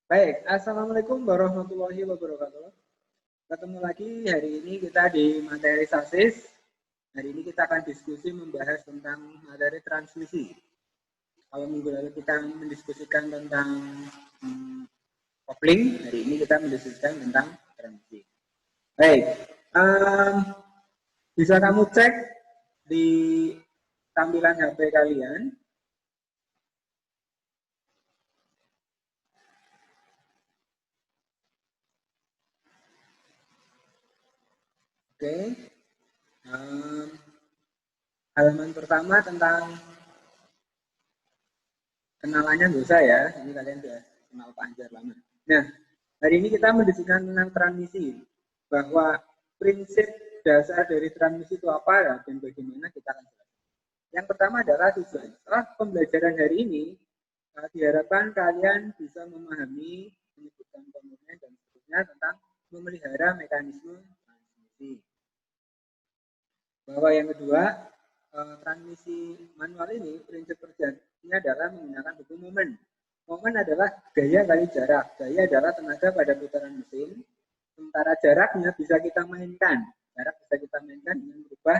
Baik, Assalamualaikum warahmatullahi wabarakatuh. Ketemu lagi hari ini kita di materi sasis. Hari ini kita akan diskusi membahas tentang materi transmisi. Kalau minggu lalu kita mendiskusikan tentang kopling, hari ini kita mendiskusikan tentang transmisi. Baik, bisa kamu cek di tampilan HP kalian. Oke, halaman pertama tentang kenalannya nggak usah ya, ini kalian sudah kenal Pak Anjar lama. Nah, hari ini kita mendiskusikan tentang transmisi, bahwa prinsip dasar dari transmisi itu apa dan bagaimana kita akan jelaskan. Yang pertama adalah tujuan. Setelah pembelajaran hari ini, diharapkan kalian bisa memahami, menyebutkan komponen dan seterusnya tentang memelihara mekanisme transmisi. Bahwa yang kedua, transmisi manual ini prinsip kerjanya adalah menggunakan hukum momen. Momen adalah gaya kali jarak. Gaya adalah tenaga pada putaran mesin. Sementara jaraknya bisa kita mainkan. Jarak bisa kita mainkan dengan merubah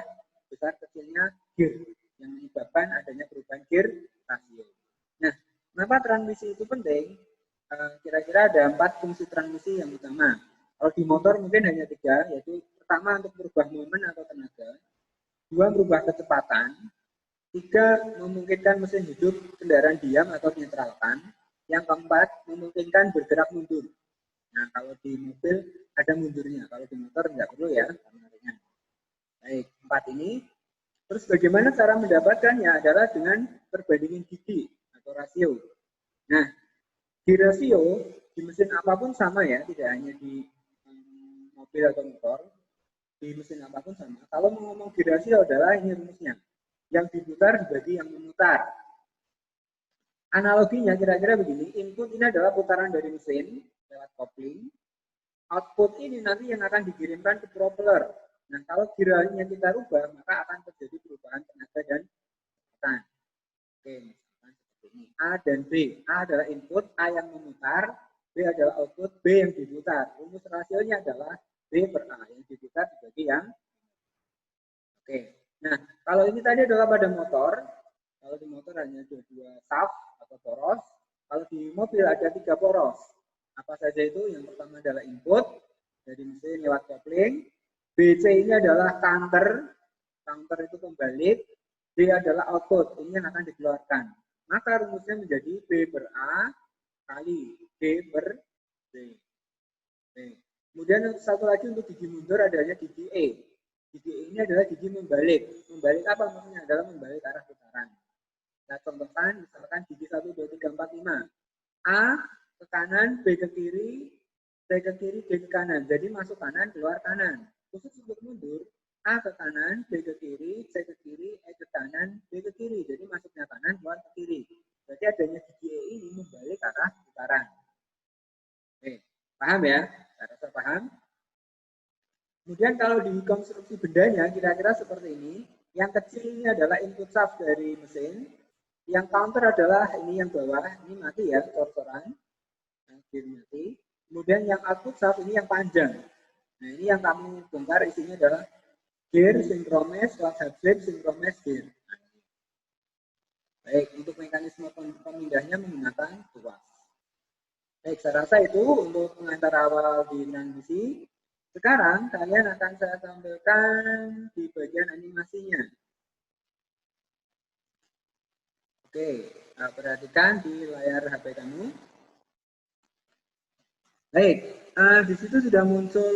besar kecilnya gear yang menyebabkan adanya perubahan gear rasio. Nah, kenapa transmisi itu penting? Kira-kira ada 4 fungsi transmisi yang utama. Kalau di motor mungkin hanya 3, yaitu pertama untuk merubah momen atau tenaga, 2 merubah kecepatan, 3 memungkinkan mesin hidup kendaraan diam atau netralkan, yang keempat memungkinkan bergerak mundur. Nah, kalau di mobil ada mundurnya, kalau di motor nggak perlu ya, karena ringan. Baik, 4 ini. Terus bagaimana cara mendapatkannya adalah dengan perbandingan gigi atau rasio. Nah, di rasio di mesin apapun sama ya, tidak hanya di mobil atau motor, di mesin apapun sama. Kalau mau ngomong di rasio adalah ini rumusnya. Yang diputar dibagi yang memutar. Analoginya kira-kira begini, input ini adalah putaran dari mesin lewat kopling. Output ini nanti yang akan dikirimkan ke propeller. Nah, kalau giranya kita rubah, maka akan terjadi perubahan tenaga dan kecepatan. Oke, misalkan seperti ini. A dan B. A adalah input, A yang memutar, B adalah output, B yang diputar. Rumus rasionya adalah B per A, yang diputar dibagi yang. Oke, nah kalau ini tadi adalah pada motor. Kalau di motor hanya ada 2 shaft atau poros. Kalau di mobil ada 3 poros. Apa saja itu? Yang pertama adalah input dari mesin lewat kopling. BC ini adalah counter. Counter itu pembalik. D adalah output. Ini yang akan dikeluarkan. Maka rumusnya menjadi B per A kali D per D. Kemudian satu lagi untuk gigi mundur adanya gigi E. Gigi E ini adalah gigi membalik. Membalik apa maksudnya? Adalah membalik arah putaran. Nah, contohkan misalkan gigi 1, 2, 3, 4, 5. A ke kanan, B ke kiri, C ke kiri, D ke kanan. Jadi masuk kanan, keluar kanan. Khusus untuk mundur, A ke kanan, B ke kiri, C ke kiri, E ke kanan, D ke kiri. Jadi masuknya kanan, keluar ke kiri. Berarti adanya gigi E ini membalik arah putaran. Oke, paham ya? Saya rasa paham. Kemudian kalau di konstruksi bendanya kira-kira seperti ini. Yang kecil ini adalah input shaft dari mesin. Yang counter adalah ini yang bawah, ini mati ya, cor-coran. Mati. Kemudian yang output shaft ini yang panjang. Nah, ini yang kami bongkar isinya adalah gear, synchromess, clutch head slip, synchromess, gear. Baik, untuk mekanisme pemindahnya menggunakan tuas. Baik, saya rasa itu untuk pengantar awal di transmisi. Sekarang kalian akan saya tampilkan di bagian animasinya. Oke, perhatikan di layar HP kamu. Baik, di situ sudah muncul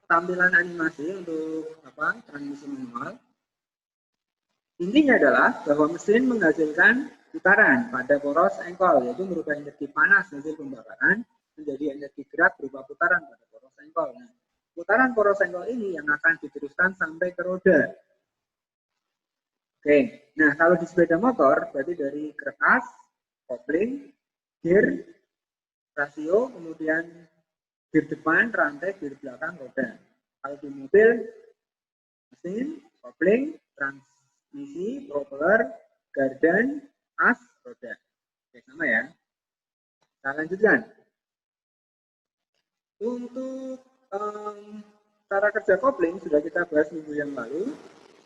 tampilan animasi untuk transmisi manual. Intinya adalah bahwa mesin menghasilkan putaran pada poros engkol, yaitu merubah energi panas hasil pembakaran menjadi energi gerak berupa putaran pada poros engkol. Nah, putaran poros engkol ini yang akan diteruskan sampai ke roda. Oke, nah kalau di sepeda motor berarti dari kertas, kopling, gear, rasio, kemudian gear depan, rantai, gear belakang, roda. Kalau di mobil, mesin, kopling, transmisi, propeller, gardan, as, roda. Oke, sama ya. Kita lanjutkan. Untuk cara kerja kopling sudah kita bahas minggu yang lalu.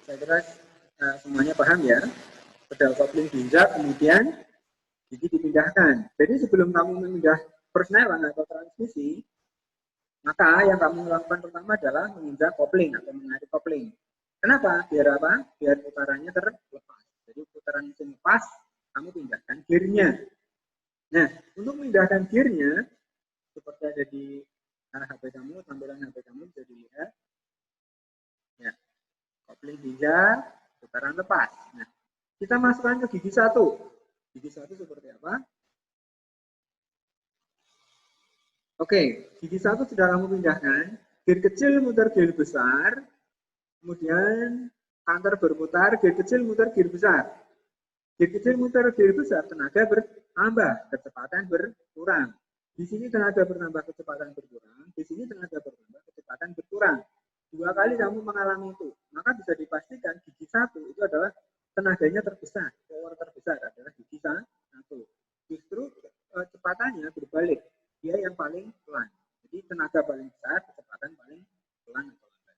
Saya kira semuanya paham ya. Pedal kopling diinjak, kemudian gigi dipindahkan. Jadi sebelum kamu memindah persneling atau transmisi, maka yang kamu lakukan pertama adalah menginjak kopling atau menarik kopling. Kenapa? Biar apa? Biar putarannya terlepas. Jadi putaran mesin lepas, kamu pindahkan gearnya. Nah, untuk memindahkan gearnya, seperti ada di HP kamu, tampilan HP kamu bisa dilihat. Ya, kopling diinjak, putaran lepas. Nah, kita masukkan ke gigi satu. Gigi satu seperti apa? Oke, gigi satu sudah kamu pindahkan. Gear kecil muter gear besar, kemudian kantor berputar, gear kecil muter gear besar. Gear kecil muter gear besar, tenaga bertambah, kecepatan berkurang. Di sini tenaga bertambah, kecepatan berkurang. Di sini tenaga bertambah, kecepatan berkurang. 2 kali kamu mengalami itu, maka bisa dipastikan gigi satu itu adalah tenaganya terbesar, power terbesar adalah gigi satu. Justru kecepatannya berbalik, dia yang paling pelan. Jadi tenaga paling besar, kecepatan paling pelan atau lambat.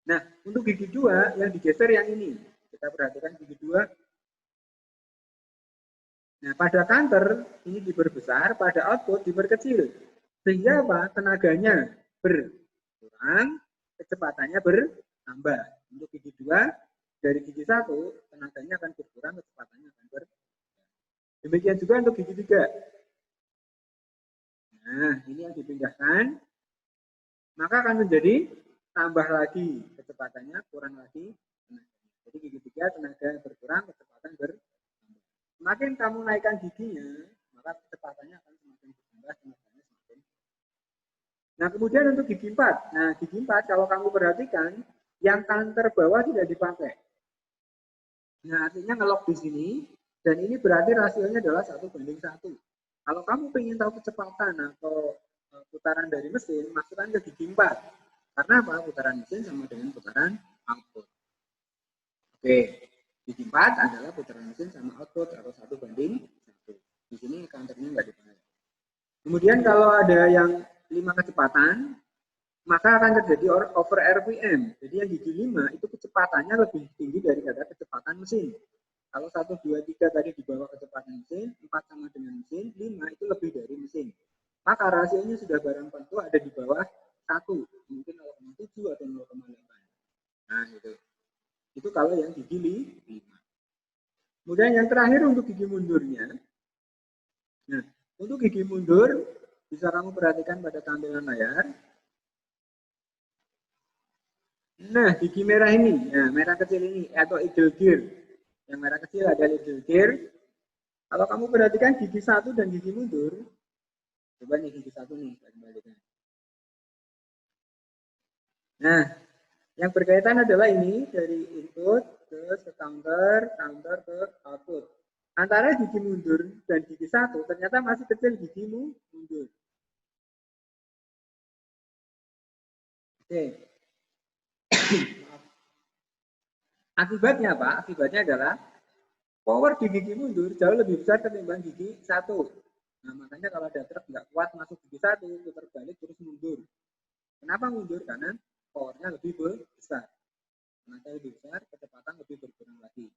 Nah, untuk gigi 2 yang digeser yang ini. Kita perhatikan gigi 2. Nah, pada kantor ini diperbesar, pada output diperkecil. Sehingga apa? Tenaganya berkurang, kecepatannya bertambah. Untuk gigi 2, dari gigi 1, tenaganya akan berkurang, kecepatannya akan bertambah. Demikian juga untuk gigi 3. Nah, ini yang dipindahkan, maka akan menjadi tambah lagi kecepatannya, kurang lagi tenaganya. Jadi gigi 3 tenaga berkurang, kecepatan bertambah. Semakin kamu naikkan giginya, maka kecepatannya akan semakin bertambah, tenaganya semakin. Nah, kemudian untuk gigi 4. Nah, gigi 4 kalau kamu perhatikan, yang kanker bawah tidak dipakai. Nah, artinya ngelok di sini, dan ini berarti rasionya adalah 1:1. Kalau kamu ingin tahu kecepatan atau putaran dari mesin, masukkan ke gigi 4. Karena apa? Putaran mesin sama dengan putaran output. Oke. Gigi 4 adalah putaran mesin sama output atau 1:1. Di sini counternya nggak dipakai. Kemudian kalau ada yang 5 kecepatan, maka akan terjadi over RPM. Jadi yang gigi 5 itu kecepatannya lebih tinggi daripada kecepatan mesin. Kalau 1, 2, 3 tadi di bawah kecepatan mesin, 4 sama dengan mesin, 5 itu lebih dari mesin. Maka rasionya sudah barang tentu ada di bawah 1, mungkin 0,7 atau 0,8. Nah, itu kalau yang gigi 5. Kemudian yang terakhir untuk gigi mundurnya. Nah, untuk gigi mundur bisa kamu perhatikan pada tampilan layar. Nah, gigi merah ini, nah, merah kecil ini atau idle gear. Yang merah kecil adalah idle gear. Kalau kamu perhatikan gigi 1 dan gigi mundur, coba nih gigi 1 nih, saya kembalikan. Nah, yang berkaitan adalah ini dari input ke counter, counter ke output. Antara gigi mundur dan gigi 1 ternyata masih kecil gigimu mundur. Oke. Akibatnya apa? Akibatnya adalah power di gigi mundur jauh lebih besar ketimbang gigi 1. Nah, makanya kalau ada truk nggak kuat masuk gigi 1, putar balik terus mundur. Kenapa mundur? Karena powernya lebih besar. Tenaga lebih besar, kecepatan lebih berkurang lagi.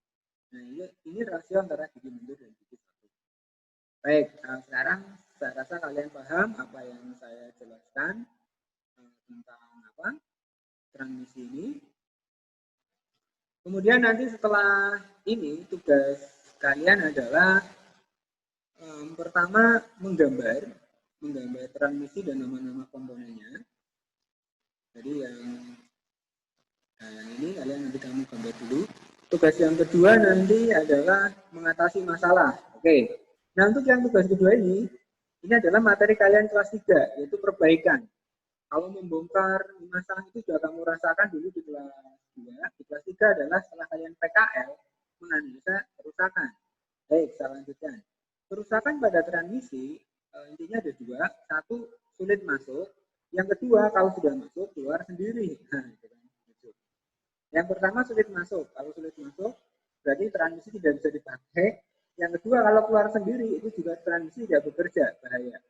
Nah, ini rasio antara gigi mundur dan gigi 1. Baik, sekarang saya rasa kalian paham apa yang saya jelaskan tentang apa transmisi ini. Kemudian nanti setelah ini tugas kalian adalah pertama menggambar transmisi dan nama-nama komponennya. Jadi yang ini kalian nanti kamu gambar dulu. Tugas yang kedua nanti adalah mengatasi masalah. Oke. Nah, untuk yang tugas kedua ini adalah materi kalian kelas 3, yaitu perbaikan. Kalau membongkar masalah itu sudah kamu rasakan dulu di kelas 2. Di kelas 3 adalah setelah kalian PKL menganalisa kerusakan. Baik, saya lanjutkan. Kerusakan pada transmisi intinya ada 2. Satu, sulit masuk. Yang kedua, kalau sudah masuk, keluar sendiri. Nah, yang pertama sulit masuk. Kalau sulit masuk, berarti transmisi tidak bisa dipakai. Yang kedua, kalau keluar sendiri, itu juga transmisi tidak bekerja, bahaya.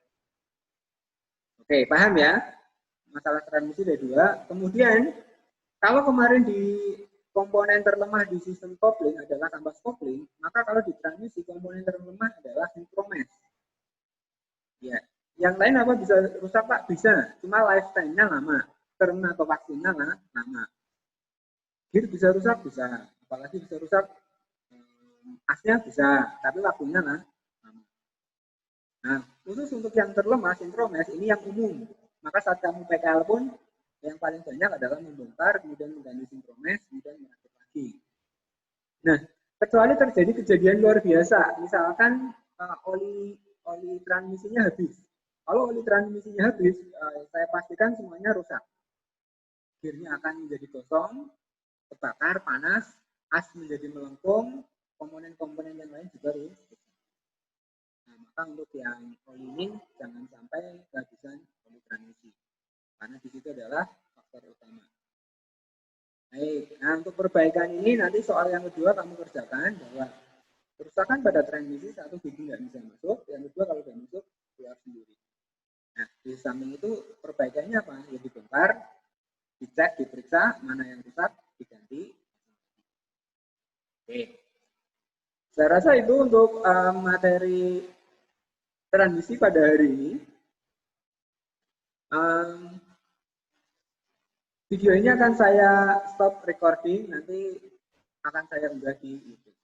Oke, paham ya? Masalah transmisi ada dua. Kemudian, kalau kemarin di komponen terlemah di sistem coupling adalah tambah coupling, maka kalau di transmisi komponen terlemah adalah sinkromes. Ya, yang lain apa bisa rusak Pak? Bisa, cuma lifetime-nya lama. Term atau vaksinnya lama. Gear bisa rusak, bisa. Apalagi bisa rusak asnya bisa, tapi waktunya lama. Nah, khusus untuk yang terlemah, sinkromes, ini yang umum. Maka saat kamu PKL pun, yang paling banyak adalah membongkar, kemudian mengganti sinkromes, kemudian merakit lagi. Nah, kecuali terjadi kejadian luar biasa, misalkan oli transmisinya habis. Kalau oli transmisinya habis, saya pastikan semuanya rusak. Gearnya akan menjadi gosong, terbakar, panas, as menjadi melengkung, komponen-komponen yang lain juga rusak. Nah, maka untuk yang oli ini jangan sampai kehabisan oli transmisi, karena di situ adalah faktor utama. Baik, nah untuk perbaikan ini nanti soal yang kedua kamu kerjakan bahwa kerusakan pada transmisi satu gigi nggak bisa masuk, yang kedua kalau nggak masuk keluar sendiri. Nah di samping itu perbaikannya apa? Ya dibongkar, dicek, diperiksa mana yang rusak, diganti. Oke, saya rasa itu untuk materi transmisi pada hari ini. Video ini akan saya stop recording, nanti akan saya unggah di YouTube.